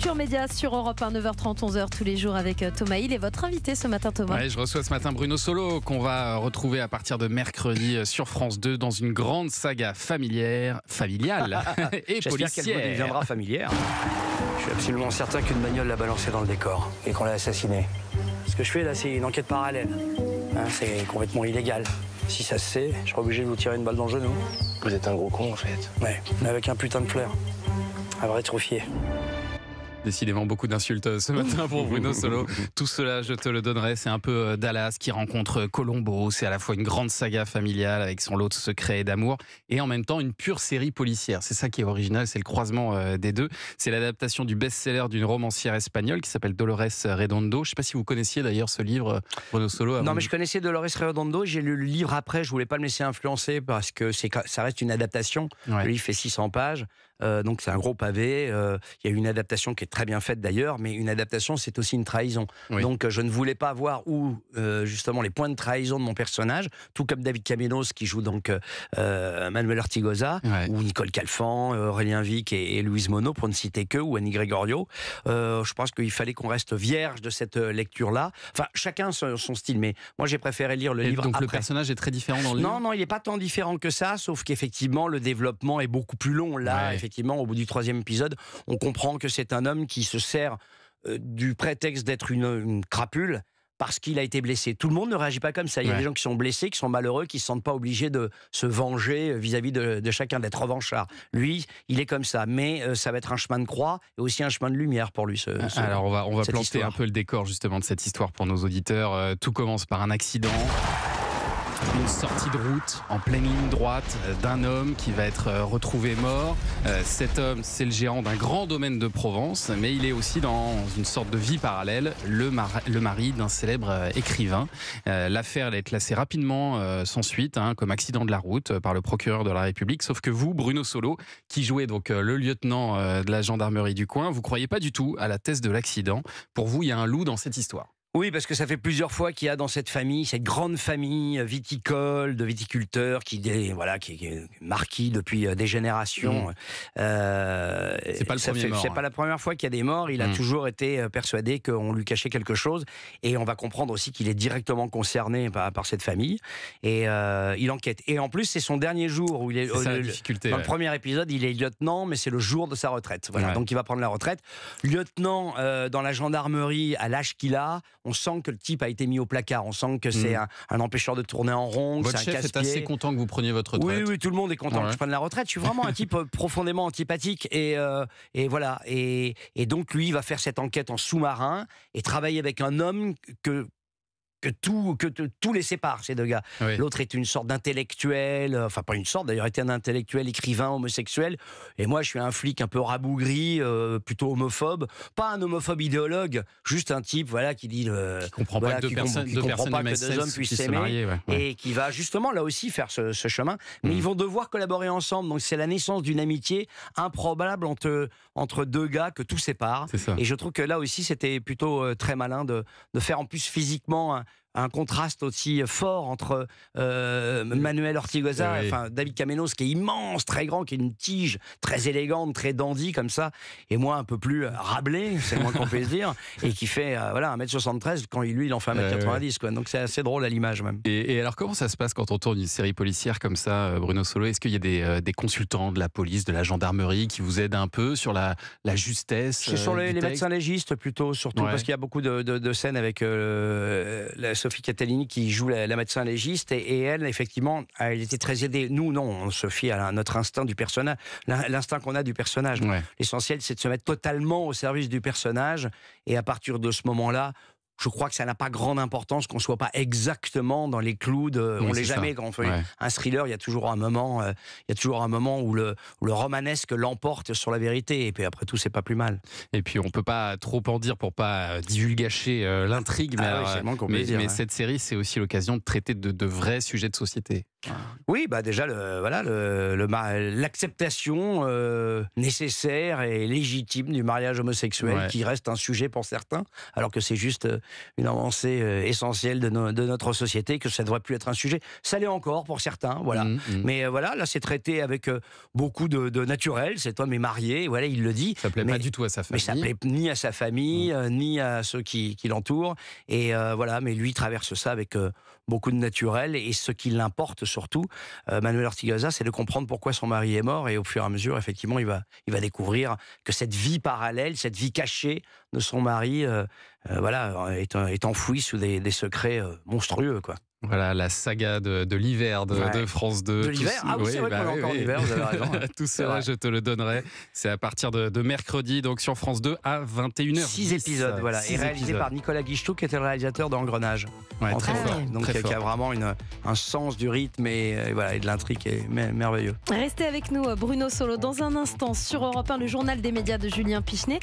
Culture Média sur Europe 1, 9h30, 11h tous les jours avec Thomas Hill et votre invité ce matin, Thomas. Ouais, je reçois ce matin Bruno Solo qu'on va retrouver à partir de mercredi sur France 2 dans une grande saga familiale et J'espère policière. qu'elle deviendra familière. Je suis absolument certain qu'une bagnole l'a balancé dans le décor et qu'on l'a assassiné. Ce que je fais là, c'est une enquête parallèle. C'est complètement illégal. Si ça se sait, je serai obligé de vous tirer une balle dans le genou. Vous êtes un gros con en fait. Ouais, mais avec un putain de flair. Un vrai trophée. Décidément beaucoup d'insultes ce matin pour Bruno Solo. Tout cela, je te le donnerai. C'est un peu Dallas qui rencontre Colombo. C'est à la fois une grande saga familiale avec son lot de secrets et d'amour et en même temps une pure série policière. C'est ça qui est original, c'est le croisement des deux. C'est l'adaptation du best-seller d'une romancière espagnole qui s'appelle Dolores Redondo. Je ne sais pas si vous connaissiez d'ailleurs ce livre, Bruno Solo. Non, mais je connaissais Dolores Redondo. J'ai lu le livre après. Je voulais pas me laisser influencer parce que ça reste une adaptation. Ouais. Le livre fait 600 pages. Donc c'est un gros pavé. Il y a une adaptation qui est très bien faite d'ailleurs, mais une adaptation c'est aussi une trahison. Oui. Donc je ne voulais pas voir où justement les points de trahison de mon personnage, tout comme David Caminos qui joue donc Manuel Ortigoza, Ouais. ou Nicole Calfan, Aurélien Vic et Louise Monod pour ne citer que, ou Annie Gregorio. Je pense qu'il fallait qu'on reste vierge de cette lecture-là. Enfin chacun son style, mais moi j'ai préféré lire le Et livre donc après. le personnage est très différent dans le livre. Non, il n'est pas tant différent que ça, sauf qu'effectivement, le développement est beaucoup plus long. Là, Ouais. effectivement, au bout du 3e épisode, on comprend que c'est un homme qui se sert du prétexte d'être une crapule parce qu'il a été blessé. Tout le monde ne réagit pas comme ça. Il y a Ouais. des gens qui sont blessés, qui sont malheureux, qui ne se sentent pas obligés de se venger vis-à-vis de chacun, d'être revanchard. Lui, il est comme ça. Mais ça va être un chemin de croix et aussi un chemin de lumière pour lui. Alors on va cette planter histoire. un peu le décor justement de cette histoire pour nos auditeurs. Tout commence par un accident. Une sortie de route en pleine ligne droite d'un homme qui va être retrouvé mort. Cet homme, c'est le gérant d'un grand domaine de Provence, mais il est aussi dans une sorte de vie parallèle, le mari d'un célèbre écrivain. L'affaire elle est classée rapidement sans suite, comme accident de la route par le procureur de la République. Sauf que vous, Bruno Solo, qui jouez donc le lieutenant de la gendarmerie du coin, vous croyez pas du tout à la thèse de l'accident. Pour vous, il y a un loup dans cette histoire. Oui, parce que ça fait plusieurs fois qu'il y a dans cette famille, cette grande famille viticole, de viticulteurs, qui est marquis depuis des générations. C'est pas le premier mort. C'est pas la première fois qu'il y a des morts. Il a toujours été persuadé qu'on lui cachait quelque chose. Et on va comprendre aussi qu'il est directement concerné par cette famille. Et il enquête. Et en plus, c'est son dernier jour où il est. C'est ça la difficulté. Dans le premier épisode, il est lieutenant, mais c'est le jour de sa retraite. Voilà. Ouais. Donc il va prendre la retraite. Lieutenant dans la gendarmerie, à l'âge qu'il a, on sent que le type a été mis au placard. On sent que c'est un empêcheur de tourner en rond, que Votre c'est un chef est casse-pied. assez content que vous preniez votre retraite. Oui, tout le monde est content que je prenne la retraite. Je suis vraiment un type profondément antipathique. Et voilà. Et donc, lui, il va faire cette enquête en sous-marin et travailler avec un homme que tout les sépare, ces deux gars. Oui. L'autre est une sorte d'intellectuel, enfin pas une sorte, d'ailleurs, était un intellectuel, écrivain, homosexuel. Et moi, je suis un flic un peu rabougri, plutôt homophobe. Pas un homophobe idéologue, juste un type qui dit... Qui comprend pas que deux personnes du que deux hommes MSS puissent se s'aimer. marier. Ouais. Et qui va justement là aussi faire ce chemin. Mais ils vont devoir collaborer ensemble. Donc c'est la naissance d'une amitié improbable entre deux gars que tout sépare. C'est ça. Et je trouve que là aussi c'était plutôt très malin de faire en plus physiquement un contraste aussi fort entre Manuel Ortigoza, Oui. enfin David Caminos qui est immense, très grand, qui est une tige très élégante, très dandy comme ça, et moi un peu plus rablé, c'est le moins qu'on puisse dire, et qui fait 1m73 quand lui il en fait 1m90 quoi. Donc c'est assez drôle à l'image même. Et alors comment ça se passe quand on tourne une série policière comme ça, Bruno Solo? Est-ce qu'il y a des consultants de la police, de la gendarmerie qui vous aident un peu sur la justesse C'est sur du les texte? médecins légistes plutôt, surtout, Ouais. parce qu'il y a beaucoup de scènes avec la Sophie Catalini qui joue la médecin légiste, et elle, effectivement, elle était très aidée. Nous, non, on se fie à notre instinct du personnage, l'instinct qu'on a du personnage. Ouais. L'essentiel, c'est de se mettre totalement au service du personnage, et à partir de ce moment-là, je crois que ça n'a pas grande importance qu'on soit pas exactement dans les clous de. Oui, On l'est c'est jamais ça. quand on fait Ouais. un thriller. Il y a toujours un moment, où le romanesque l'emporte sur la vérité. Et puis après tout, c'est pas plus mal. Et puis on peut pas trop en dire pour pas divulgacher l'intrigue, mais, Ah oui, c'est le moins qu'on puisse dire, mais ouais. cette série c'est aussi l'occasion de traiter de vrais sujets de société. Oui, déjà l'acceptation nécessaire et légitime du mariage homosexuel, Ouais. qui reste un sujet pour certains, alors que c'est juste une avancée essentielle de notre société, que ça ne devrait plus être un sujet. Ça l'est encore pour certains, voilà. Mais voilà, là c'est traité avec beaucoup de naturel. Cet homme est marié, voilà, il le dit. Ça plaît pas du tout à sa famille. Mais ça plaît ni à sa famille, ni à ceux qui l'entourent. Et voilà, mais lui traverse ça avec beaucoup de naturel. Et ce qui l'importe surtout, Manuel Ortigosa, c'est de comprendre pourquoi son mari est mort. Et au fur et à mesure, effectivement, il va découvrir que cette vie parallèle, cette vie cachée de son mari, voilà, est enfouie sous des secrets monstrueux, quoi. Voilà, la saga de l'hiver de France 2. De l'hiver, ah oui, c'est vrai qu'on est encore en hiver, vous avez raison. Tout cela, je te le donnerai. C'est à partir de mercredi, donc sur France 2 à 21h. 6 épisodes, voilà. Et réalisé par Nicolas Guichetou, qui était le réalisateur d'Engrenage. Ouais, très fort. Donc très qui a fort. vraiment un sens du rythme et voilà, et de l'intrigue qui est merveilleux. Restez avec nous, Bruno Solo. Dans un instant, sur Europe 1, le journal des médias de Julien Pichenet.